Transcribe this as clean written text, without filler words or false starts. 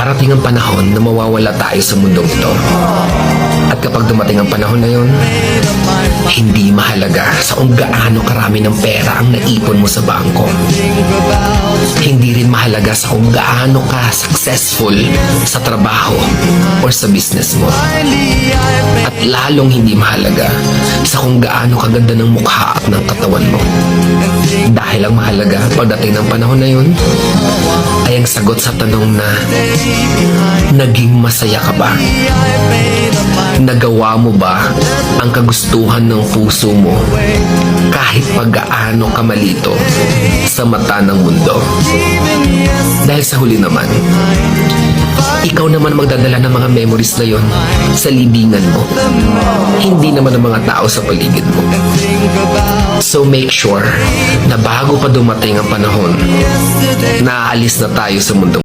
Darating ang panahon na mawawala tayo sa mundong ito. At kapag dumating ang panahon na yun, hindi mahalaga sa kung gaano karami ng pera ang naipon mo sa bangko. Hindi rin mahalaga sa kung gaano ka successful sa trabaho or sa business mo. At lalong hindi mahalaga sa kung gaano kaganda ng mukha at ng katawan mo. Dahil ang mahalaga pagdating ng panahon na yun ay ang sagot sa tanong na naging masaya ka ba? Nagawa mo ba ang kagustuhan ng puso mo kahit pag-gaano ka malito sa mata ng mundo? Dahil sa huli naman, ikaw naman magdadala ng mga memories na yon sa libingan mo. Hindi naman ang mga tao sa paligid mo. So make sure na bago pa dumating ang panahon na aalis na tayo sa mundo